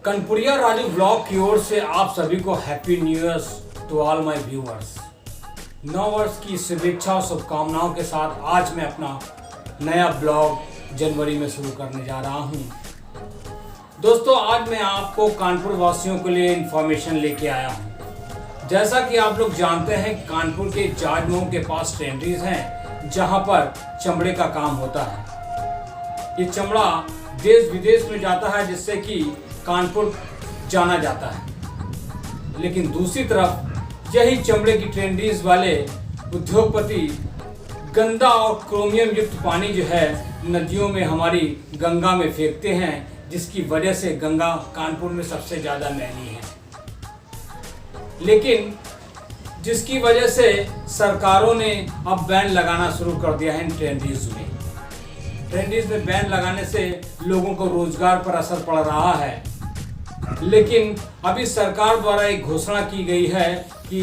कनपुरिया Raju blog की ओर से आप सभी को happy new year to all my viewers. नव वर्ष की शुभेच्छा और शुभकामनाओं के साथ आज मैं अपना नया ब्लॉग जनवरी में शुरू करने जा रहा हूं। दोस्तों, आज मैं आपको कानपुर वासियों के लिए इंफॉर्मेशन लेके आया हूं। जैसा कि आप लोग जानते हैं, कानपुर के जाजमऊ के पास टेंडरीज हैं जहां पर चमड़े का काम होता है। ये चमड़ा देश विदेश में जाता है जिससे कि कानपुर जाना जाता है। लेकिन दूसरी तरफ यही चमड़े की टेंडरीज वाले उद्योगपति गंदा और क्रोमियम युक्त पानी जो है नदियों में हमारी गंगा में फेंकते हैं, जिसकी वजह से गंगा कानपुर में सबसे ज़्यादा मैली है। लेकिन जिसकी वजह से सरकारों ने अब बैन लगाना शुरू कर दिया है इन टेंडरीज में। टेंडरीज में बैन लगाने से लोगों को रोजगार पर असर पड़ रहा है। लेकिन अभी सरकार द्वारा एक घोषणा की गई है कि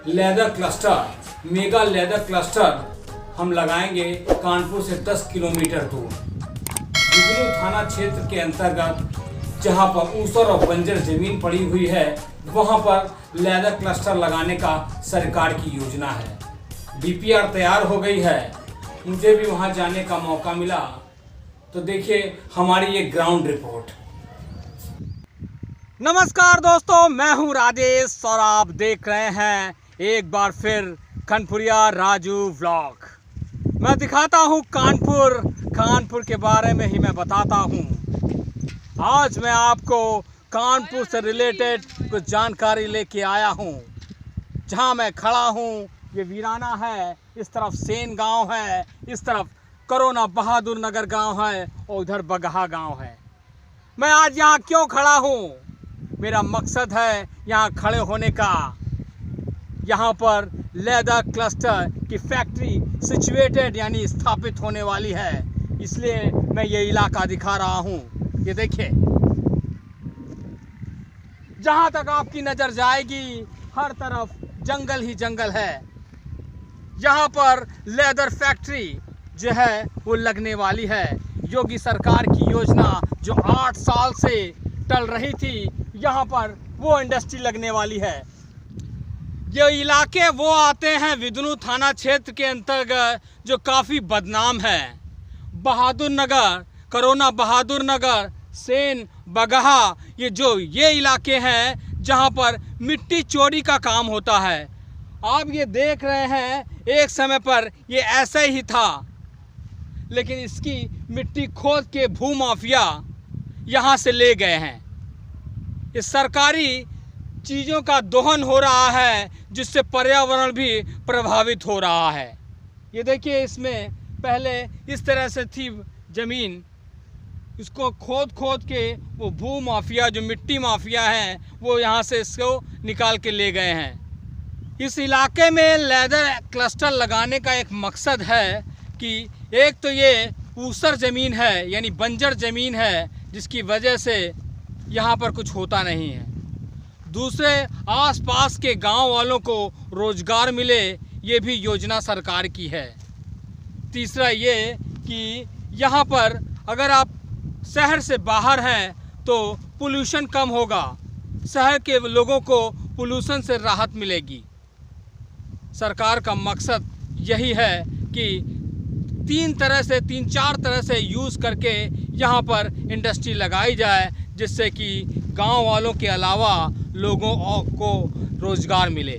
leather cluster, mega leather cluster हम लगाएंगे कानपुर से 10 किलोमीटर दूर विदुनु थाना क्षेत्र के अंतर्गत, जहां पर ऊसर और बंजर जमीन पड़ी हुई है, वहां पर लेदर क्लस्टर लगाने का सरकार की योजना है। डीपीआर तैयार हो गई है। मुझे भी वहां जाने का मौका मिला, तो देखिए हमारी ये ग्राउंड रिपोर्ट। नमस्कार दोस्तों, मैं हूं राजेश और आप देख रहे हैं एक बार फिर कनपुरिया राजू व्लॉग। मैं दिखाता हूं कानपुर के बारे में ही मैं बताता हूं। आज मैं आपको कानपुर से रिलेटेड कुछ जानकारी लेके आया हूं। जहां मैं खड़ा हूं ये वीराना है, इस तरफ सेन गांव है, इस तरफ करोना बहादुर नगर गांव है और उधर बगहा गांव है। मैं आज यहाँ क्यों खड़ा हूँ? मेरा मकसद है यहाँ खड़े होने का। यहाँ पर लेदर क्लस्टर की फैक्ट्री सिचुएटेड यानी स्थापित होने वाली है, इसलिए मैं ये इलाका दिखा रहा हूँ। ये देखिए, जहाँ तक आपकी नज़र जाएगी हर तरफ जंगल ही जंगल है। यहाँ पर लेदर फैक्ट्री जो है वो लगने वाली है। योगी सरकार की योजना जो 8 साल से टल रही थी, यहाँ पर वो इंडस्ट्री लगने वाली है। ये इलाके वो आते हैं विदुनु थाना क्षेत्र के अंतर्गत जो काफ़ी बदनाम है। बहादुर नगर, करोना बहादुर नगर, सेन, बगहा, ये इलाके हैं जहाँ पर मिट्टी चोरी का काम होता है। आप ये देख रहे हैं, एक समय पर ये ऐसा ही था, लेकिन इसकी मिट्टी खोद के भूमाफिया यहाँ से ले गए हैं। ये सरकारी चीज़ों का दोहन हो रहा है, जिससे पर्यावरण भी प्रभावित हो रहा है। ये देखिए, इसमें पहले इस तरह से थी ज़मीन, इसको खोद के वो भू माफिया, जो मिट्टी माफिया हैं, वो यहाँ से इसको निकाल के ले गए हैं। इस इलाके में लेदर क्लस्टर लगाने का एक मकसद है कि एक तो ये ऊसर ज़मीन है यानी बंजर ज़मीन है, जिसकी वजह से यहाँ पर कुछ होता नहीं है। दूसरे, आसपास के गांव वालों को रोज़गार मिले, ये भी योजना सरकार की है। तीसरा ये कि यहाँ पर अगर आप शहर से बाहर हैं तो पोल्यूशन कम होगा, शहर के लोगों को पोल्यूशन से राहत मिलेगी। सरकार का मकसद यही है कि 3-4 तरह से यूज़ करके यहाँ पर इंडस्ट्री लगाई जाए, जिससे कि गांव वालों के अलावा लोगों को रोज़गार मिले।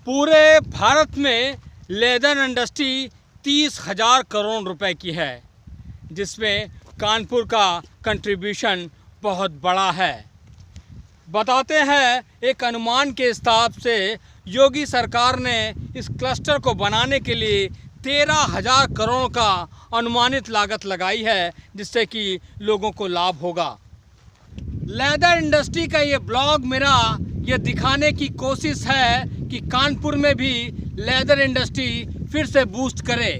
पूरे भारत में लेदर इंडस्ट्री 30,000 करोड़ रुपए की है, जिसमें कानपुर का कंट्रीब्यूशन बहुत बड़ा है। बताते हैं, एक अनुमान के हिसाब से योगी सरकार ने इस क्लस्टर को बनाने के लिए 13,000 करोड़ का अनुमानित लागत लगाई है, जिससे कि लोगों को लाभ होगा। लेदर इंडस्ट्री का ये ब्लॉग मेरा ये दिखाने की कोशिश है कि कानपुर में भी लेदर इंडस्ट्री फिर से बूस्ट करे।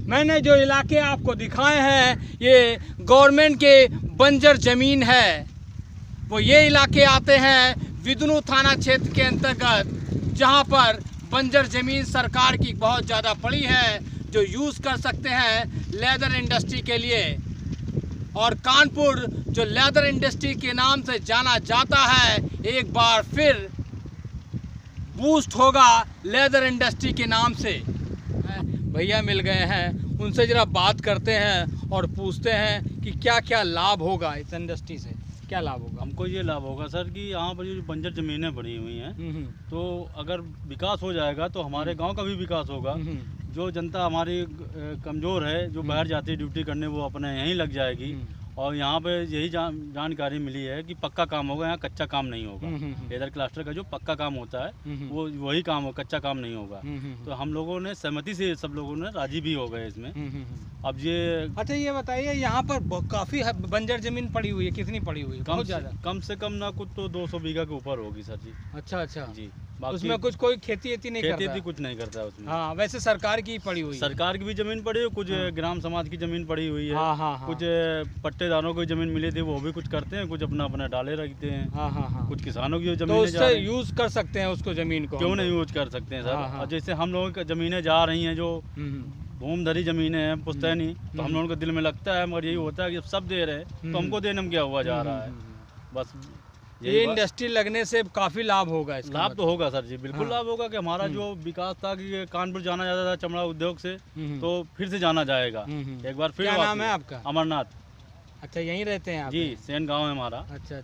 मैंने जो इलाके आपको दिखाए हैं ये गवर्नमेंट के बंजर ज़मीन है। वो ये इलाके आते हैं विदुनु थाना क्षेत्र के अंतर्गत, जहाँ पर बंजर ज़मीन सरकार की बहुत ज़्यादा पड़ी है, जो यूज़ कर सकते हैं लेदर इंडस्ट्री के लिए। और कानपुर जो लेदर इंडस्ट्री के नाम से जाना जाता है, एक बार फिर बूस्ट होगा लेदर इंडस्ट्री के नाम से। भैया मिल गए हैं, उनसे ज़रा बात करते हैं और पूछते हैं कि क्या क्या लाभ होगा इस इंडस्ट्री से, क्या लाभ होगा। हमको ये लाभ होगा सर कि यहाँ पर जो बंजर ज़मीनें पड़ी हुई हैं, तो अगर विकास हो जाएगा तो हमारे गांव का भी विकास होगा। जो जनता हमारी कमज़ोर है, जो बाहर जाती है ड्यूटी करने, वो अपने यहीं लग जाएगी। और यहाँ पे यही जानकारी मिली है कि पक्का काम होगा, यहाँ कच्चा काम नहीं होगा। लेदर क्लस्टर का जो पक्का काम होता है वो वही काम हो, कच्चा काम नहीं होगा। तो हम लोगों ने सहमति से सब लोगों ने राजी भी हो गए इसमें। अब ये अच्छा ये बताइए, यहाँ पर काफ़ी बंजर ज़मीन पड़ी हुई है, कितनी पड़ी हुई है? बहुत ज़्यादा, कम से कम ना कुछ तो 200 बीघा के ऊपर होगी सर जी। अच्छा जी। उसमें कुछ कोई खेती नहीं करता? खेती कुछ नहीं करता उसमें। हाँ, वैसे सरकार की पड़ी हुई है। सरकार की भी जमीन पड़ी है, कुछ ग्राम समाज की जमीन पड़ी हुई है। कुछ पट्टेदारों को जमीन मिली थी, वो भी कुछ करते हैं, कुछ अपना अपना डाले रखते हैं। कुछ किसानों की जमीन, तो उससे यूज कर सकते हैं उसको, जमीन को क्यों नहीं यूज कर सकते हैं सर। और जैसे हम लोगों की जमीनें जा रही हैं, जो भूमधरी जमीनें हैं पुश्तैनी, तो हम लोगों को दिल में लगता है, मगर यही होता है कि सब दे रहे हैं तो हमको देने में क्या हुआ जा रहा है। बस ये इंडस्ट्री लगने से काफी लाभ होगा। इसका लाभ तो होगा सर जी, बिल्कुल लाभ होगा कि हमारा जो विकास था कि कानपुर जाना जाता था चमड़ा उद्योग से, तो फिर से जाना जाएगा एक बार फिर। क्या नाम है आपका? अमरनाथ। अच्छा, यहीं रहते हैं आप? जी, सेन गांव है हमारा। अच्छा।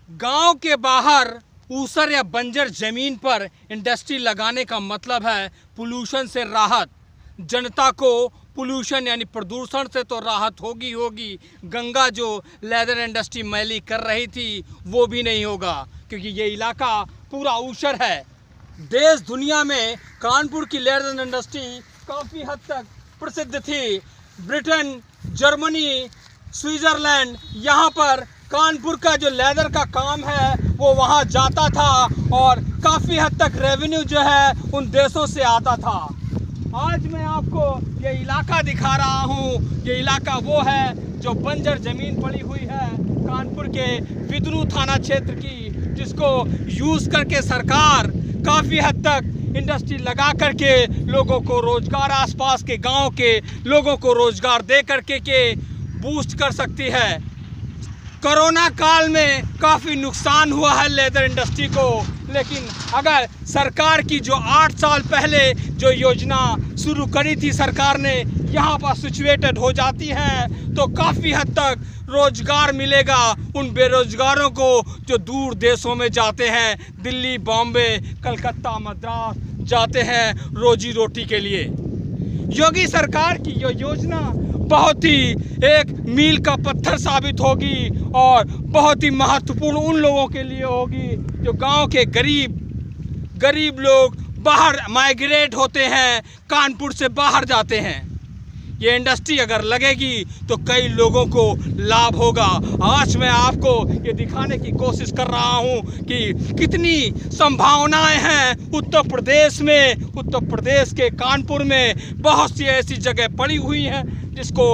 गांव के बाहर ऊसर या बंजर जमीन पर इंडस्ट्री लगाने का मतलब है पोल्यूशन से राहत। जनता को पोल्यूशन यानी प्रदूषण से तो राहत होगी। गंगा जो लेदर इंडस्ट्री मैली कर रही थी वो भी नहीं होगा, क्योंकि ये इलाका पूरा ऊसर है। देश दुनिया में कानपुर की लेदर इंडस्ट्री काफ़ी हद तक प्रसिद्ध थी। ब्रिटेन, जर्मनी, स्विट्ज़रलैंड, यहाँ पर कानपुर का जो लेदर का काम है वो वहाँ जाता था और काफ़ी हद तक रेवेन्यू जो है उन देशों से आता था। आज मैं आपको ये इलाका दिखा रहा हूँ। ये इलाका वो है जो बंजर ज़मीन पड़ी हुई है कानपुर के विदनू थाना क्षेत्र की, जिसको यूज़ करके सरकार काफ़ी हद तक इंडस्ट्री लगा करके लोगों को रोज़गार, आसपास के गांव के लोगों को रोज़गार दे करके बूस्ट कर सकती है। कोरोना काल में काफ़ी नुकसान हुआ है लेदर इंडस्ट्री को, लेकिन अगर सरकार की जो 8 साल पहले जो योजना शुरू करी थी सरकार ने, यहाँ पर सिचुएटेड हो जाती है तो काफ़ी हद तक रोज़गार मिलेगा उन बेरोज़गारों को जो दूर देशों में जाते हैं, दिल्ली, बॉम्बे, कलकत्ता, मद्रास जाते हैं रोजी रोटी के लिए। योगी सरकार की ये योजना बहुत ही एक मील का पत्थर साबित होगी और बहुत ही महत्वपूर्ण उन लोगों के लिए होगी जो गांव के गरीब लोग बाहर माइग्रेट होते हैं, कानपुर से बाहर जाते हैं। ये इंडस्ट्री अगर लगेगी तो कई लोगों को लाभ होगा। आज मैं आपको ये दिखाने की कोशिश कर रहा हूँ कि कितनी संभावनाएं हैं उत्तर प्रदेश में। उत्तर प्रदेश के कानपुर में बहुत सी ऐसी जगह पड़ी हुई हैं जिसको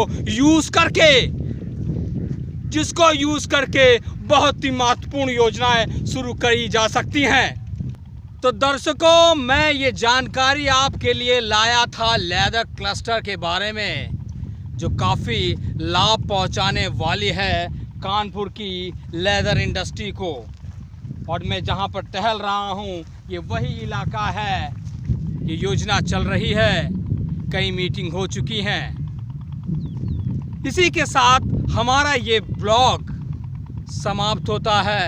यूज़ करके बहुत ही महत्वपूर्ण योजनाएं शुरू करी जा सकती हैं। तो दर्शकों, मैं ये जानकारी आपके लिए लाया था लेदर क्लस्टर के बारे में, जो काफ़ी लाभ पहुंचाने वाली है कानपुर की लेदर इंडस्ट्री को। और मैं जहां पर टहल रहा हूं ये वही इलाका है। ये योजना चल रही है, कई मीटिंग हो चुकी हैं। इसी के साथ हमारा ये ब्लॉग समाप्त होता है।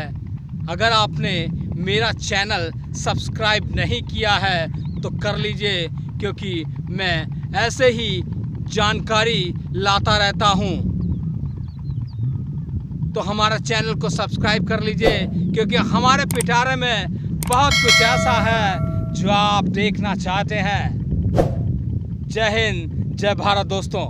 अगर आपने मेरा चैनल सब्सक्राइब नहीं किया है तो कर लीजिए, क्योंकि मैं ऐसे ही जानकारी लाता रहता हूँ। तो हमारा चैनल को सब्सक्राइब कर लीजिए, क्योंकि हमारे पिटारे में बहुत कुछ ऐसा है जो आप देखना चाहते हैं। जय हिंद, जय भारत दोस्तों।